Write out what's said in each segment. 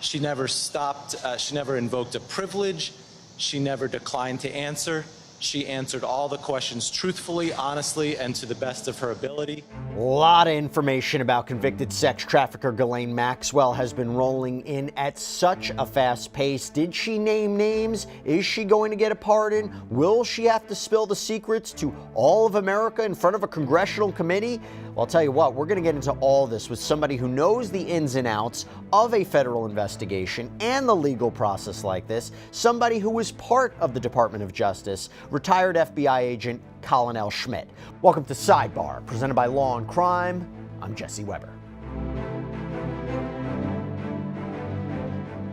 She never stopped, she never invoked a privilege. She never declined to answer. She answered all the questions truthfully, honestly, and to the best of her ability. A lot of information about convicted sex trafficker Ghislaine Maxwell has been rolling in at such a fast pace. Did she name names? Is she going to get a pardon? Will she have to spill the secrets to all of America in front of a congressional committee? Well, I'll tell you what, we're going to get into all this with somebody who knows the ins and outs of a federal investigation and the legal process like this, somebody who was part of the Department of Justice, retired FBI agent Colin Schmitt. Welcome to Sidebar, presented by Law&Crime. I'm Jesse Weber.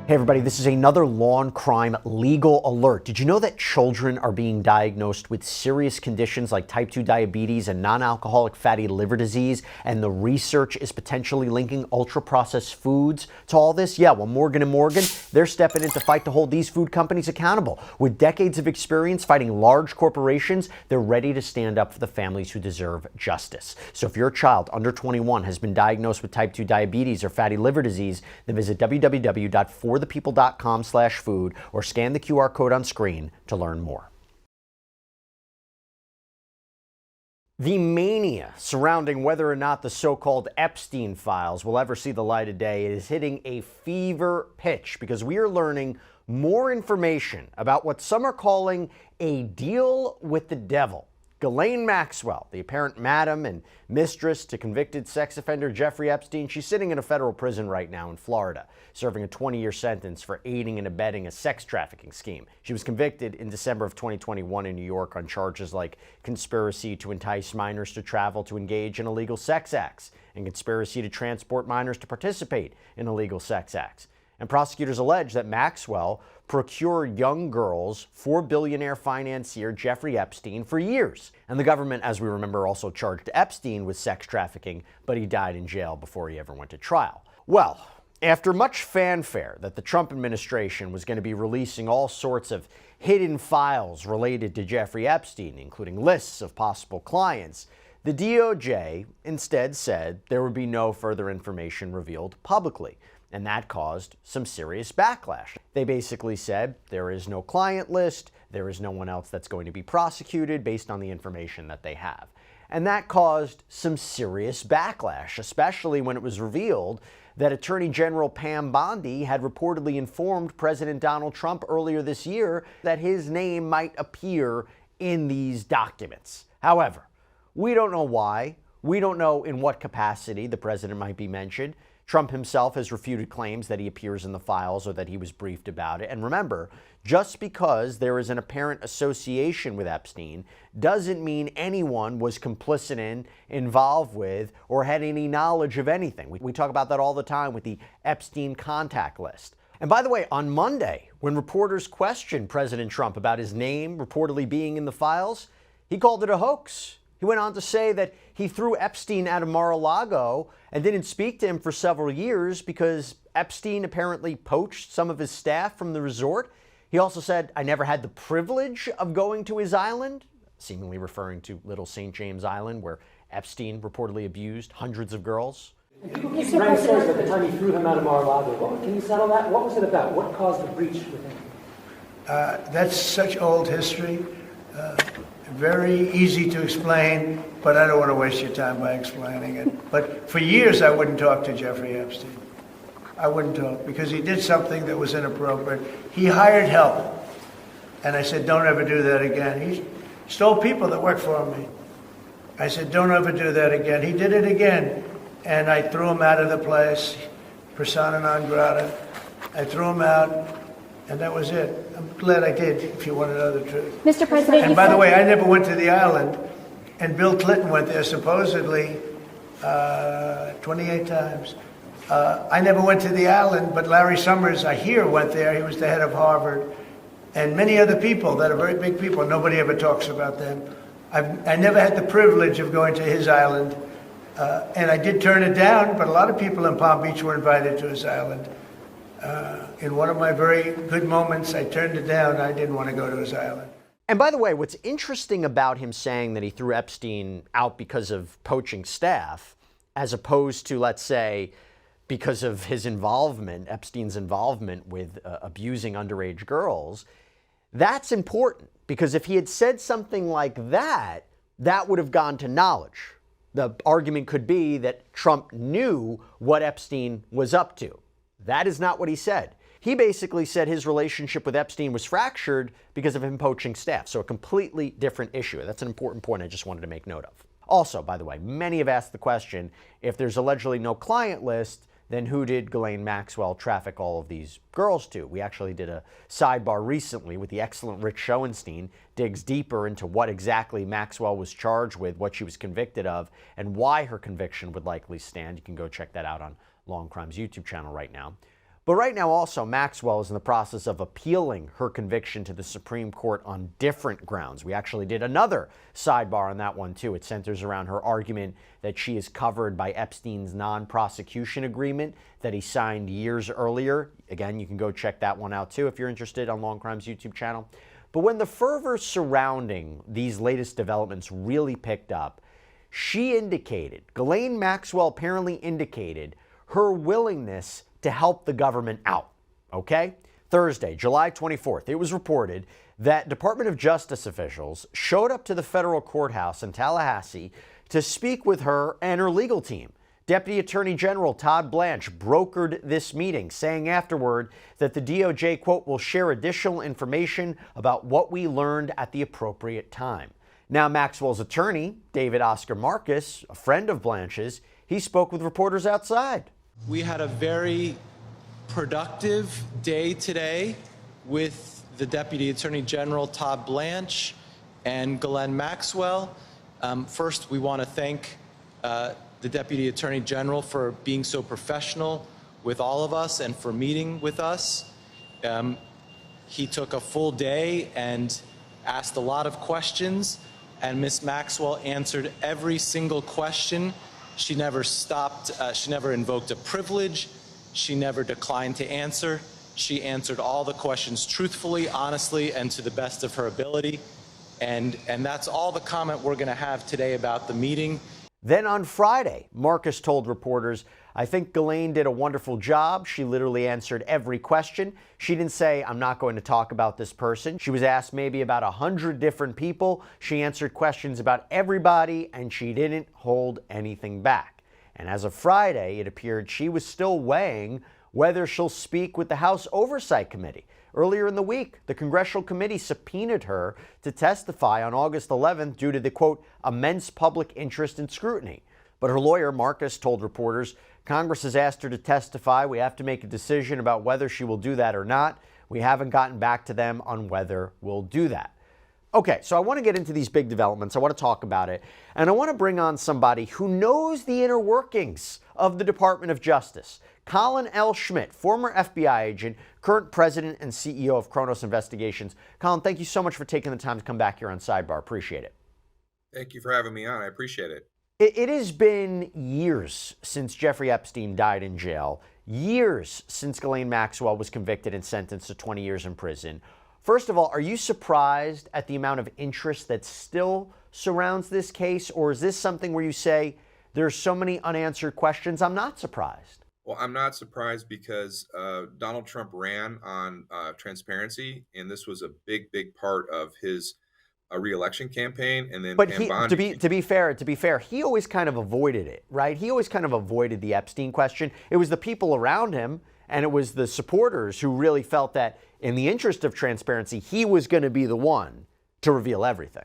Hey everybody, this is another Law&Crime legal alert. Did you know that children are being diagnosed with serious conditions like type 2 diabetes and non-alcoholic fatty liver disease, and the research is potentially linking ultra-processed foods to all this? Yeah, well, Morgan & Morgan, they're stepping in to fight to hold these food companies accountable. With decades of experience fighting large corporations, they're ready to stand up for the families who deserve justice. So if your child under 21 has been diagnosed with type 2 diabetes or fatty liver disease, then visit www.forthepeople.com/food or scan the QR code on screen to learn more. The mania surrounding whether or not the so-called Epstein Files will ever see the light of day is hitting a fever pitch because we are learning more information about what some are calling a deal with the devil. Ghislaine Maxwell, the apparent madam and mistress to convicted sex offender Jeffrey Epstein, she's sitting in a federal prison right now in Florida, serving a 20-year sentence for aiding and abetting a sex trafficking scheme. She was convicted in December of 2021 in New York on charges like conspiracy to entice minors to travel to engage in illegal sex acts and conspiracy to transport minors to participate in illegal sex acts. And prosecutors allege that Maxwell procured young girls for billionaire financier Jeffrey Epstein for years. And the government, as we remember, also charged Epstein with sex trafficking, but he died in jail before he ever went to trial. Well, after much fanfare that the Trump administration was going to be releasing all sorts of hidden files related to Jeffrey Epstein, including lists of possible clients, the DOJ instead said there would be no further information revealed publicly. And that caused some serious backlash. They basically said there is no client list, there is no one else that's going to be prosecuted based on the information that they have. And that caused some serious backlash, especially when it was revealed that Attorney General Pam Bondi had reportedly informed President Donald Trump earlier this year that his name might appear in these documents. However, we don't know why. We don't know in what capacity the president might be mentioned. Trump himself has refuted claims that he appears in the files or that he was briefed about it. And remember, just because there is an apparent association with Epstein doesn't mean anyone was complicit in, involved with, or had any knowledge of anything. We talk about that all the time with the Epstein contact list. And by the way, on Monday, when reporters questioned President Trump about his name reportedly being in the files, he called it a hoax. He went on to say that he threw Epstein out of Mar-a-Lago and didn't speak to him for several years because Epstein apparently poached some of his staff from the resort. He also said, "I never had the privilege of going to his island," seemingly referring to Little St. James Island, where Epstein reportedly abused hundreds of girls. People keep writing stories at the time he threw him out of Mar-a-Lago. Can you settle that? What was it about? What caused the breach with him? That's such old history. Very easy to explain, but I don't want to waste your time by explaining it. But for years, I wouldn't talk to Jeffrey Epstein. I wouldn't talk because he did something that was inappropriate. He hired help. And I said, don't ever do that again. He stole people that worked for me. I said, don't ever do that again. He did it again. And I threw him out of the place, persona non grata. I threw him out, and that was it. I'm glad I did, if you want to know the truth. Mr. President, and by the way, I never went to the island, and Bill Clinton went there supposedly 28 times. I never went to the island, but Larry Summers, I hear, went there. He was the head of Harvard. And many other people that are very big people. Nobody ever talks about them. I never had the privilege of going to his island. And I did turn it down, but a lot of people in Palm Beach were invited to his island. In one of my very good moments, I turned it down. I didn't want to go to his island. And by the way, what's interesting about him saying that he threw Epstein out because of poaching staff, as opposed to, let's say, because of his involvement, Epstein's involvement with abusing underage girls. That's important, because if he had said something like that, that would have gone to knowledge. The argument could be that Trump knew what Epstein was up to. That is not what he said. He basically said his relationship with Epstein was fractured because of him poaching staff. So a completely different issue. That's an important point I just wanted to make note of. Also, by the way, many have asked the question, if there's allegedly no client list, then who did Ghislaine Maxwell traffic all of these girls to? We actually did a sidebar recently with the excellent Rich Schoenstein, digs deeper into what exactly Maxwell was charged with, what she was convicted of, and why her conviction would likely stand. You can go check that out on Law&Crime's YouTube channel right now. But right now also, Maxwell is in the process of appealing her conviction to the Supreme Court on different grounds. We actually did another sidebar on that one too. It centers around her argument that she is covered by Epstein's non-prosecution agreement that he signed years earlier. Again, you can go check that one out too if you're interested on Law&Crime's YouTube channel. But when the fervor surrounding these latest developments really picked up, she indicated, Ghislaine Maxwell apparently indicated her willingness to help the government out, okay? Thursday, July 24th, it was reported that Department of Justice officials showed up to the federal courthouse in Tallahassee to speak with her and her legal team. Deputy Attorney General Todd Blanche brokered this meeting, saying afterward that the DOJ, quote, will share additional information about what we learned at the appropriate time. Now, Maxwell's attorney, David Oscar Marcus, a friend of Blanche's, he spoke with reporters outside. We had a very productive day today with the Deputy Attorney General Todd Blanche and Ghislaine Maxwell. First, we want to thank the Deputy Attorney General for being so professional with all of us and for meeting with us. He took a full day and asked a lot of questions, and Ms. Maxwell answered every single question. She never stopped, she never invoked a privilege, she never declined to answer. She answered all the questions truthfully, honestly, and to the best of her ability. And that's all the comment we're going to have today about the meeting. Then on Friday, Marcus told reporters, I think Ghislaine did a wonderful job. She literally answered every question. She didn't say, I'm not going to talk about this person. She was asked maybe about 100 different people. She answered questions about everybody, and she didn't hold anything back. And as of Friday, it appeared she was still weighing whether she'll speak with the House Oversight Committee. Earlier in the week, the Congressional Committee subpoenaed her to testify on August 11th due to the, quote, immense public interest and scrutiny. But her lawyer, Marcus, told reporters, Congress has asked her to testify. We have to make a decision about whether she will do that or not. We haven't gotten back to them on whether we'll do that. Okay, so I want to get into these big developments. I want to talk about it. And I want to bring on somebody who knows the inner workings of the Department of Justice. Colin L. Schmitt, former FBI agent, current president and CEO of Chronos Investigations. Colin, thank you so much for taking the time to come back here on Sidebar. Appreciate it. Thank you for having me on. I appreciate it. It has been years since Jeffrey Epstein died in jail, years since Ghislaine Maxwell was convicted and sentenced to 20 years in prison. First of all, are you surprised at the amount of interest that still surrounds this case, or is this something where you say there's so many unanswered questions, I'm not surprised? Well, I'm not surprised because Donald Trump ran on transparency, and this was a big part of his re-election campaign. And then, but to be fair, he always kind of avoided it, right? He always kind of avoided the Epstein question. It was the people around him, and it was the supporters who really felt that, in the interest of transparency, he was going to be the one to reveal everything.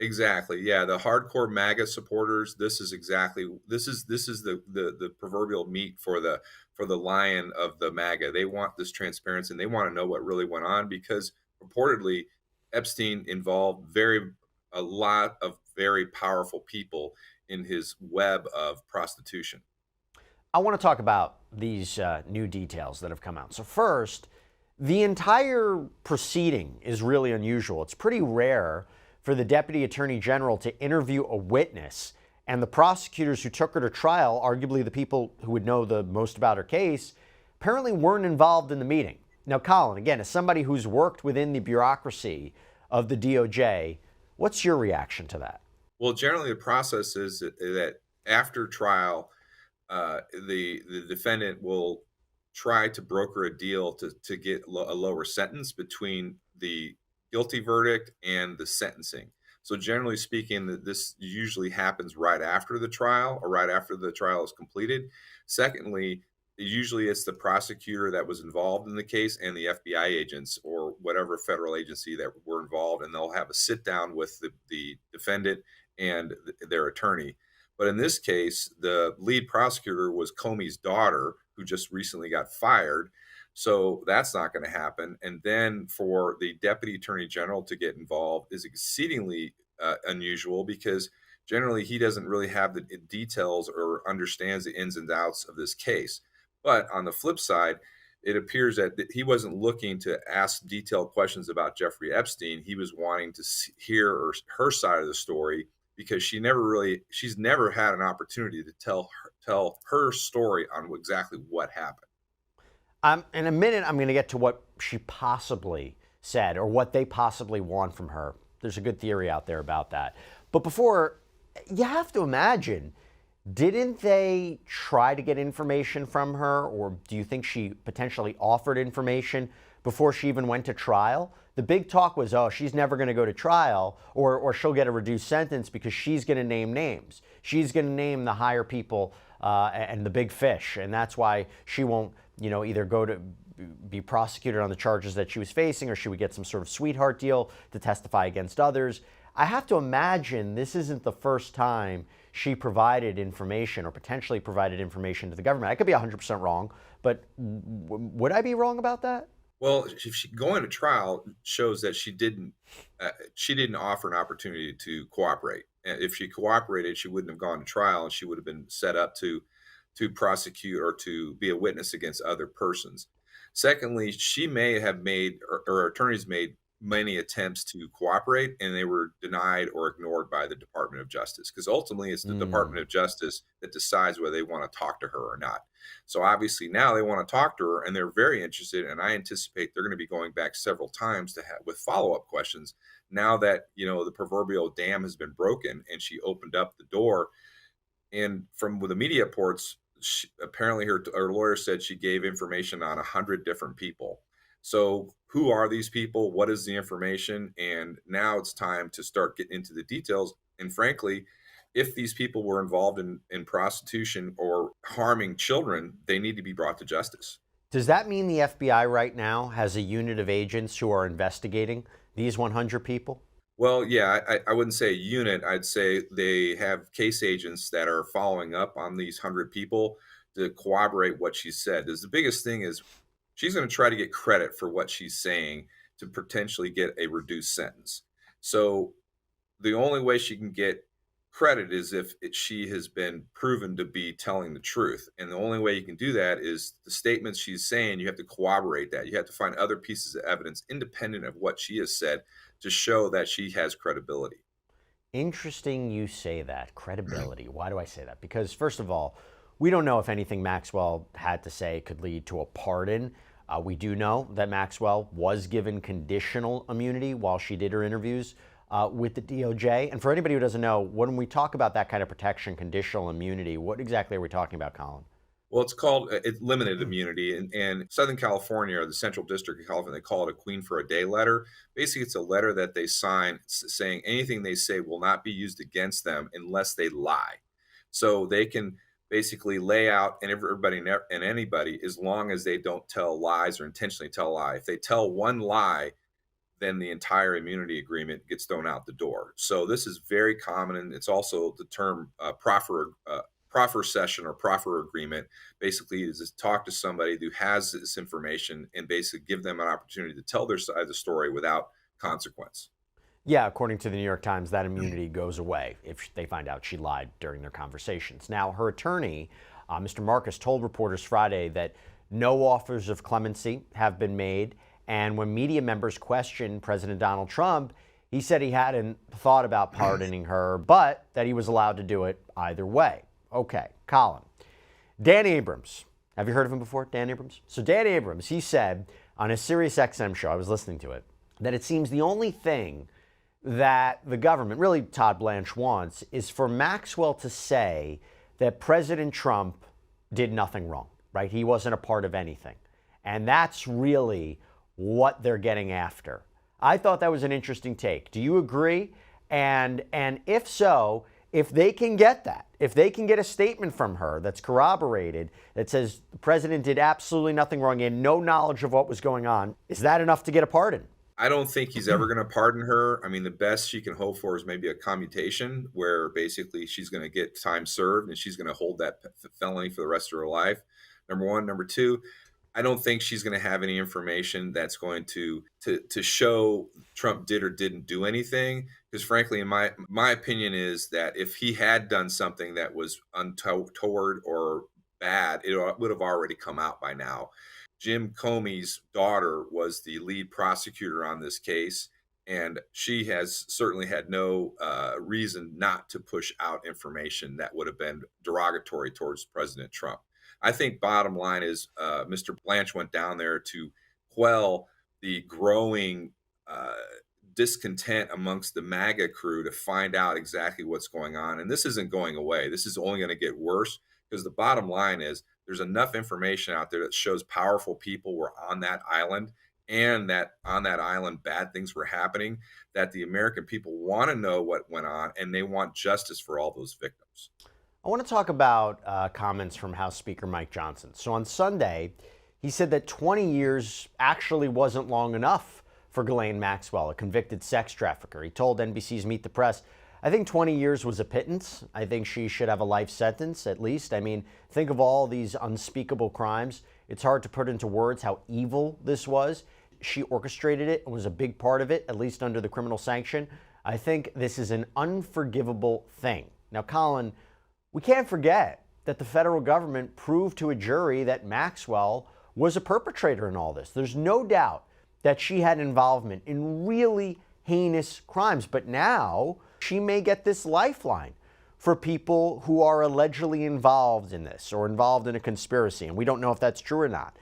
Exactly. Yeah, the hardcore MAGA supporters. This is the proverbial meat for the lion of the MAGA. They want this transparency, and they want to know what really went on, because reportedly Epstein involved a lot of very powerful people in his web of prostitution. I want to talk about these new details that have come out. So first, the entire proceeding is really unusual. It's pretty rare for the Deputy Attorney General to interview a witness, and the prosecutors who took her to trial, arguably the people who would know the most about her case, apparently weren't involved in the meeting. Now, Colin, again, as somebody who's worked within the bureaucracy of the DOJ, what's your reaction to that? Well, generally the process is that after trial, the defendant will try to broker a deal to get a lower sentence between the guilty verdict and the sentencing. So generally speaking, this usually happens right after the trial or right after the trial is completed. Secondly, usually it's the prosecutor that was involved in the case and the FBI agents or whatever federal agency that were involved, and they'll have a sit down with the defendant and their attorney. But in this case, the lead prosecutor was Comey's daughter, who just recently got fired. So that's not going to happen. And then for the deputy attorney general to get involved is exceedingly unusual because generally he doesn't really have the details or understands the ins and outs of this case. But on the flip side, it appears that he wasn't looking to ask detailed questions about Jeffrey Epstein. He was wanting to hear her side of the story because she's never had an opportunity to tell her story on exactly what happened. In a minute, I'm going to get to what she possibly said or what they possibly want from her. There's a good theory out there about that. But before, you have to imagine, didn't they try to get information from her, or do you think she potentially offered information before she even went to trial? The big talk was, oh, she's never going to go to trial, or she'll get a reduced sentence because she's going to name names. She's going to name the higher people and the big fish, and that's why she won't, either go to be prosecuted on the charges that she was facing, or she would get some sort of sweetheart deal to testify against others. I have to imagine this isn't the first time she provided information or potentially provided information to the government. I could be 100% wrong, but would I be wrong about that? Well, going to trial shows that she didn't offer an opportunity to cooperate. And if she cooperated, she wouldn't have gone to trial, and she would have been set up to prosecute or to be a witness against other persons. Secondly, she may have made, or attorneys made, many attempts to cooperate, and they were denied or ignored by the Department of Justice, because ultimately it's the Department of Justice that decides whether they want to talk to her or not. So obviously now they want to talk to her, and they're very interested, and I anticipate they're going to be going back several times with follow-up questions now that the proverbial dam has been broken and she opened up the door. And from the media reports, apparently her lawyer said she gave information on 100 different people. So who are these people? What is the information? And now it's time to start getting into the details. And frankly, if these people were involved in prostitution or harming children, they need to be brought to justice. Does that mean the FBI right now has a unit of agents who are investigating these 100 people? Well, yeah, I wouldn't say a unit. I'd say they have case agents that are following up on these 100 people to corroborate what she said. Because the biggest thing is she's going to try to get credit for what she's saying to potentially get a reduced sentence. So the only way she can get credit is if she has been proven to be telling the truth. And the only way you can do that is the statements she's saying, you have to corroborate that. You have to find other pieces of evidence independent of what she has said to show that she has credibility. Interesting you say that, credibility. Why do I say that? Because first of all, we don't know if anything Maxwell had to say could lead to a pardon. We do know that Maxwell was given conditional immunity while she did her interviews with the DOJ. And for anybody who doesn't know, when we talk about that kind of protection, conditional immunity, what exactly are we talking about, Colin? Well, it's called limited immunity. And Southern California, or the Central District of California, they call it a Queen for a Day letter. Basically, it's a letter that they sign saying anything they say will not be used against them unless they lie. So they can basically lay out and everybody and anybody, as long as they don't tell lies or intentionally tell a lie. If they tell one lie, then the entire immunity agreement gets thrown out the door. So this is very common, and it's also the term proffer session or proffer agreement. Basically is to talk to somebody who has this information and basically give them an opportunity to tell their side of the story without consequence. Yeah, according to the New York Times, that immunity goes away if they find out she lied during their conversations. Now, her attorney, Mr. Marcus, told reporters Friday that no offers of clemency have been made. And when media members questioned President Donald Trump, he said he hadn't thought about pardoning her, but that he was allowed to do it either way. Okay, Colin. Dan Abrams. Have you heard of him before, Dan Abrams? So Dan Abrams, he said on his SiriusXM show, I was listening to it, that it seems the only thing that the government, really Todd Blanche, wants is for Maxwell to say that President Trump did nothing wrong, right? He wasn't a part of anything. And that's really what they're getting after. I thought that was an interesting take. Do you agree? And if so, if they can get that, if they can get a statement from her that's corroborated, that says the president did absolutely nothing wrong and no knowledge of what was going on, is that enough to get a pardon? I don't think he's ever going to pardon her. I mean, the best she can hope for is maybe a commutation where basically she's going to get time served and she's going to hold that felony for the rest of her life. Number one. Number two, I don't think she's going to have any information that's going to show Trump did or didn't do anything. Because frankly, in my opinion is that if he had done something that was untoward or bad, it would have already come out by now. Jim Comey's daughter was the lead prosecutor on this case, and she has certainly had no reason not to push out information that would have been derogatory towards President Trump. I think bottom line is Mr. Blanche went down there to quell the growing discontent amongst the MAGA crew to find out exactly what's going on. And this isn't going away. This is only going to get worse because the bottom line is there's enough information out there that shows powerful people were on that island and that on that island bad things were happening, that the American people want to know what went on and they want justice for all those victims. I want to talk about comments from House Speaker Mike Johnson. So on Sunday, he said that 20 years actually wasn't long enough for Ghislaine Maxwell, a convicted sex trafficker. He told NBC's Meet the Press, I think 20 years was a pittance. I think she should have a life sentence at least. I mean, think of all these unspeakable crimes. It's hard to put into words how evil this was. She orchestrated it and was a big part of it, at least under the criminal sanction. I think this is an unforgivable thing. Now, Colin, we can't forget that the federal government proved to a jury that Maxwell was a perpetrator in all this. There's no doubt that she had involvement in really heinous crimes, but now she may get this lifeline for people who are allegedly involved in this or involved in a conspiracy, and we don't know if that's true or not.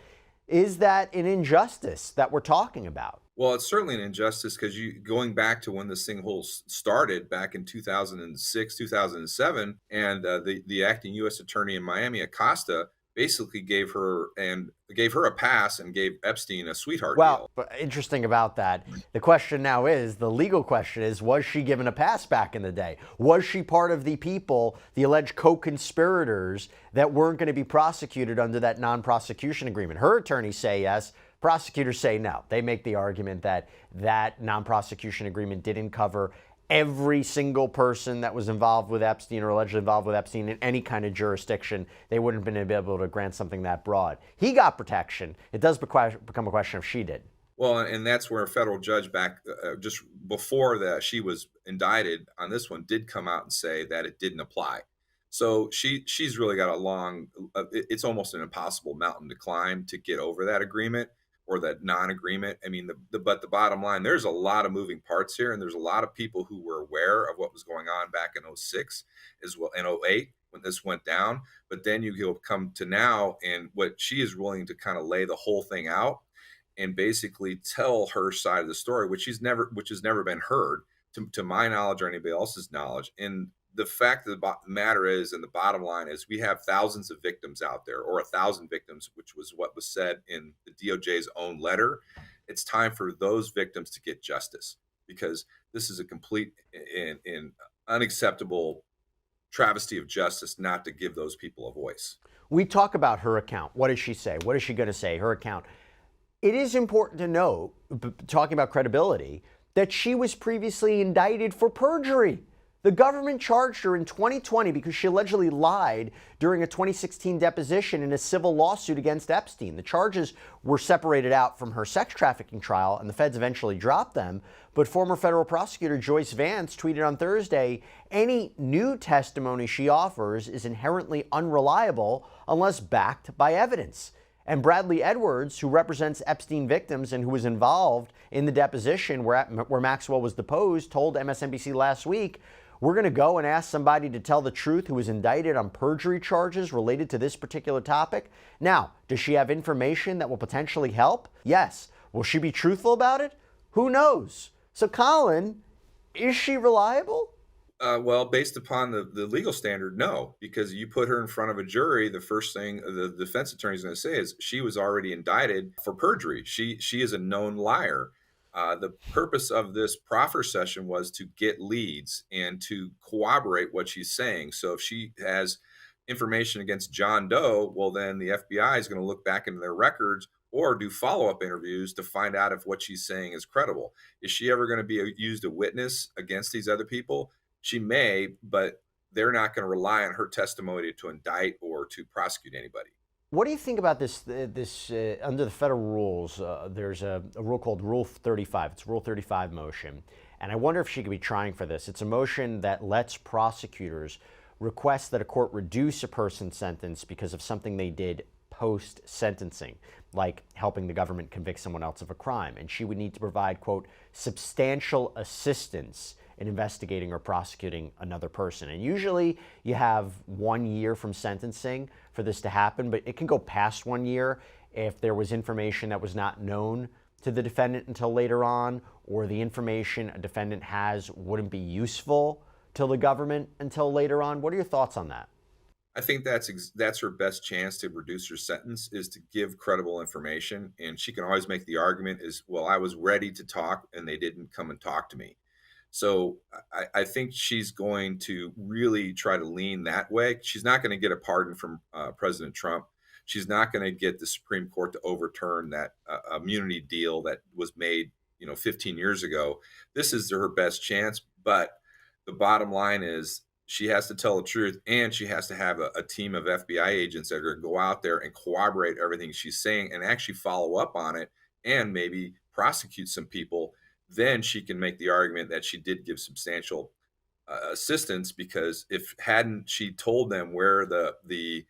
Is that an injustice that we're talking about? Well, it's certainly an injustice because going back to when this thing whole started back in 2006, 2007, and the acting U.S. attorney in Miami, Acosta, basically gave her a pass and gave Epstein a sweetheart deal. Well, interesting about that. The question now is, the legal question is, was she given a pass back in the day? Was she part of the people, the alleged co-conspirators that weren't going to be prosecuted under that non-prosecution agreement? Her attorneys say yes. Prosecutors say no. They make the argument that that non-prosecution agreement didn't cover every single person that was involved with Epstein or allegedly involved with Epstein in any kind of jurisdiction. They wouldn't have been able to grant something that broad. He got protection. It does become a question if she did. Well, and that's where a federal judge back just before that she was indicted on this one did come out and say that it didn't apply. So she's really got a long, it's almost an impossible mountain to climb to get over that agreement or that non-agreement. I mean, but the bottom line, there's a lot of moving parts here, and there's a lot of people who were aware of what was going on back in 06 as well, in 08 when this went down. But then you come to now, and what she is willing to kind of lay the whole thing out and basically tell her side of the story, which has never been heard to my knowledge or anybody else's knowledge. And the fact of the matter is, and the bottom line is, we have thousands of victims out there, or 1,000 victims, which was what was said in the DOJ's own letter. It's time for those victims to get justice, because this is a complete and unacceptable travesty of justice not to give those people a voice. We talk about her account. What does she say? What is she going to say? Her account. It is important to note, talking about credibility, that she was previously indicted for perjury. The government charged her in 2020 because she allegedly lied during a 2016 deposition in a civil lawsuit against Epstein. The charges were separated out from her sex trafficking trial, and the feds eventually dropped them. But former federal prosecutor Joyce Vance tweeted on Thursday, any new testimony she offers is inherently unreliable unless backed by evidence. And Bradley Edwards, who represents Epstein victims and who was involved in the deposition where Maxwell was deposed, told MSNBC last week, we're going to go and ask somebody to tell the truth who was indicted on perjury charges related to this particular topic. Now, does she have information that will potentially help? Yes. Will she be truthful about it? Who knows? So, Colin, is she reliable? Well, based upon the legal standard, no, because you put her in front of a jury, the first thing the defense attorney is going to say is she was already indicted for perjury. She is a known liar. The purpose of this proffer session was to get leads and to corroborate what she's saying. So if she has information against John Doe, well, then the FBI is going to look back into their records or do follow-up interviews to find out if what she's saying is credible. Is she ever going to be used a witness against these other people? She may, but they're not going to rely on her testimony to indict or to prosecute anybody. What do you think about this? Under the federal rules, there's a rule called Rule 35. It's Rule 35 motion. And I wonder if she could be trying for this. It's a motion that lets prosecutors request that a court reduce a person's sentence because of something they did post-sentencing, like helping the government convict someone else of a crime. And she would need to provide, quote, substantial assistance in investigating or prosecuting another person. And usually you have 1 year from sentencing for this to happen, but it can go past 1 year if there was information that was not known to the defendant until later on, or the information a defendant has wouldn't be useful to the government until later on. What are your thoughts on that? I think that's her best chance to reduce her sentence, is to give credible information. And she can always make the argument is, well, I was ready to talk and they didn't come and talk to me. So I think she's going to really try to lean that way. She's not going to get a pardon from President Trump. She's not going to get the Supreme Court to overturn that immunity deal that was made, 15 years ago. This is her best chance. But the bottom line is she has to tell the truth, and she has to have a team of FBI agents that are going to go out there and corroborate everything she's saying and actually follow up on it and maybe prosecute some people. Then she can make the argument that she did give substantial assistance, because if hadn't she told them where the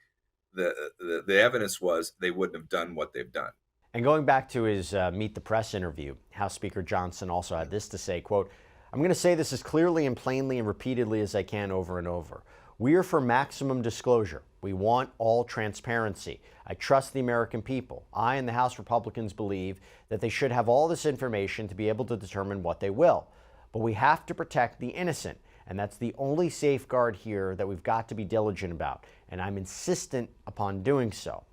evidence was, they wouldn't have done what they've done. And going back to his Meet the Press interview, House Speaker Johnson also had this to say, quote, I'm going to say this as clearly and plainly and repeatedly as I can over and over. We are for maximum disclosure. We want all transparency. I trust the American people. I and the House Republicans believe that they should have all this information to be able to determine what they will. But we have to protect the innocent, and that's the only safeguard here that we've got to be diligent about, and I'm insistent upon doing so.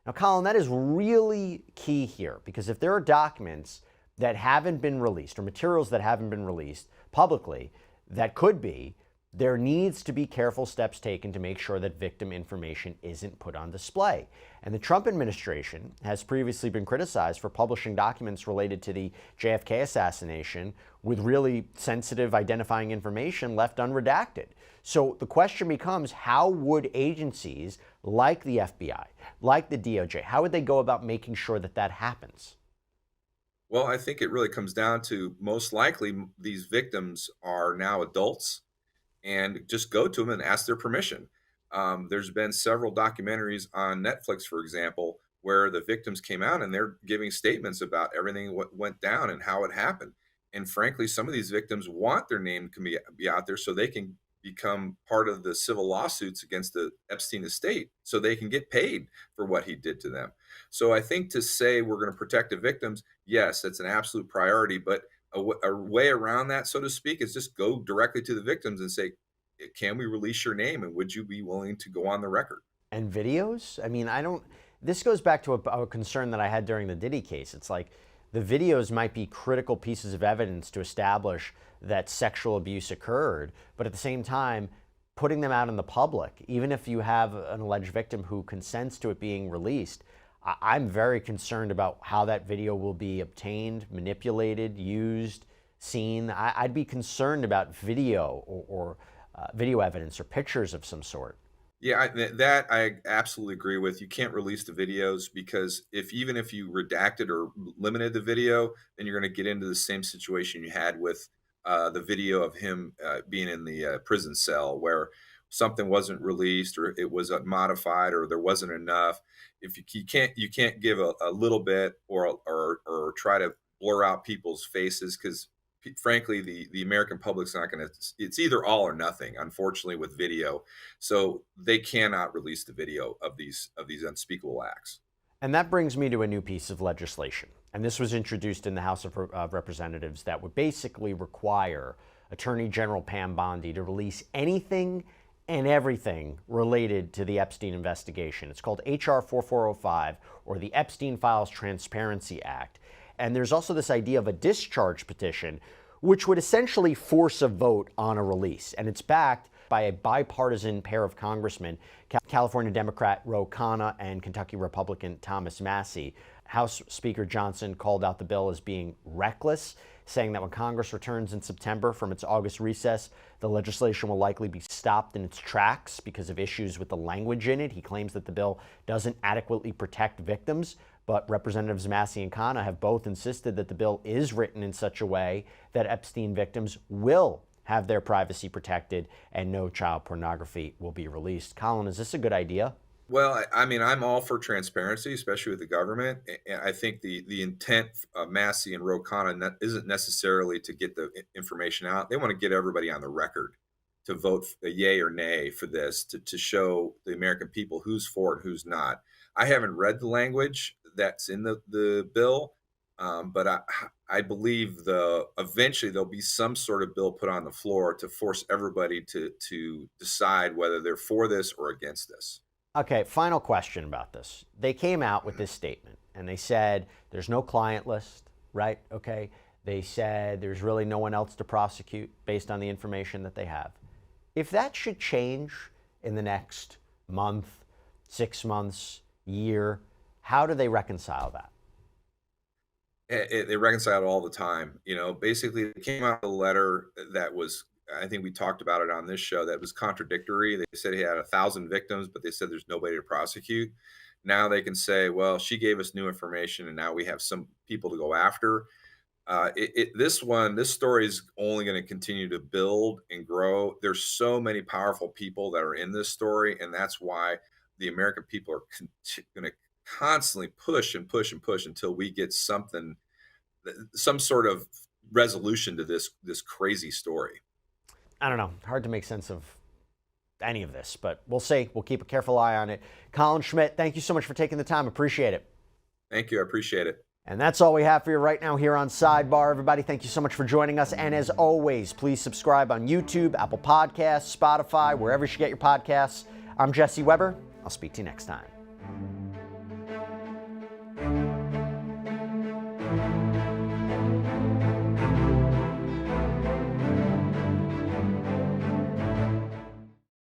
Now, Colin, that is really key here, because if there are documents that haven't been released or materials that haven't been released publicly that could be, there needs to be careful steps taken to make sure that victim information isn't put on display. And the Trump administration has previously been criticized for publishing documents related to the JFK assassination with really sensitive identifying information left unredacted. So the question becomes, how would agencies like the FBI, like the DOJ, how would they go about making sure that that happens? Well, I think it really comes down to, most likely these victims are now adults, and just go to them and ask their permission. There's been several documentaries on Netflix, for example, where the victims came out and they're giving statements about everything what went down and how it happened. And frankly, some of these victims want their name to be out there so they can become part of the civil lawsuits against the Epstein estate, so they can get paid for what he did to them. So I think to say we're going to protect the victims, yes, that's an absolute priority, but a way around that, so to speak, is just go directly to the victims and say, can we release your name, and would you be willing to go on the record? And videos? I mean, this goes back to a concern that I had during the Diddy case. It's like the videos might be critical pieces of evidence to establish that sexual abuse occurred, but at the same time, putting them out in the public, even if you have an alleged victim who consents to it being released, I'm very concerned about how that video will be obtained, manipulated, used, seen. I'd be concerned about video or video evidence or pictures of some sort. Yeah, that I absolutely agree with. You can't release the videos, because even if you redacted or limited the video, then you're going to get into the same situation you had with the video of him being in the prison cell, where something wasn't released, or it was modified, or there wasn't enough. If you can't give a little bit or try to blur out people's faces, because frankly, the American public's not going to, it's either all or nothing, unfortunately, with video. So they cannot release the video of these unspeakable acts. And that brings me to a new piece of legislation. And this was introduced in the House of Representatives that would basically require Attorney General Pam Bondi to release anything and everything related to the Epstein investigation. It's called H.R. 4405, or the Epstein Files Transparency Act. And there's also this idea of a discharge petition, which would essentially force a vote on a release. And it's backed by a bipartisan pair of congressmen, California Democrat Ro Khanna and Kentucky Republican Thomas Massie. House Speaker Johnson called out the bill as being reckless, saying that when Congress returns in September from its August recess, the legislation will likely be stopped in its tracks because of issues with the language in it. He claims that the bill doesn't adequately protect victims, but Representatives Massie and Khanna have both insisted that the bill is written in such a way that Epstein victims will have their privacy protected and no child pornography will be released. Colin, is this a good idea? Well, I mean, I'm all for transparency, especially with the government. And I think the intent of Massie and Ro Khanna isn't necessarily to get the information out. They want to get everybody on the record to vote a yay or nay for this, to show the American people who's for it, who's not. I haven't read the language that's in the bill, but I believe eventually there'll be some sort of bill put on the floor to force everybody to decide whether they're for this or against this. Okay, final question about this. They came out with this statement and they said there's no client list, right? Okay. They said there's really no one else to prosecute based on the information that they have. If that should change in the next month, 6 months, year, how do they reconcile that? They reconcile it all the time. Basically, it came out with a letter that was, I think we talked about it on this show, that was contradictory. They said he had 1,000 victims, but they said there's nobody to prosecute. Now they can say, well, she gave us new information and now we have some people to go after. This story is only going to continue to build and grow. There's so many powerful people that are in this story, and that's why the American people are going to constantly push and push and push until we get some sort of resolution to this crazy story. I don't know. Hard to make sense of any of this, but we'll see. We'll keep a careful eye on it. Colin Schmitt, thank you so much for taking the time. Appreciate it. Thank you. I appreciate it. And that's all we have for you right now here on Sidebar. Everybody, thank you so much for joining us. And as always, please subscribe on YouTube, Apple Podcasts, Spotify, wherever you get your podcasts. I'm Jesse Weber. I'll speak to you next time.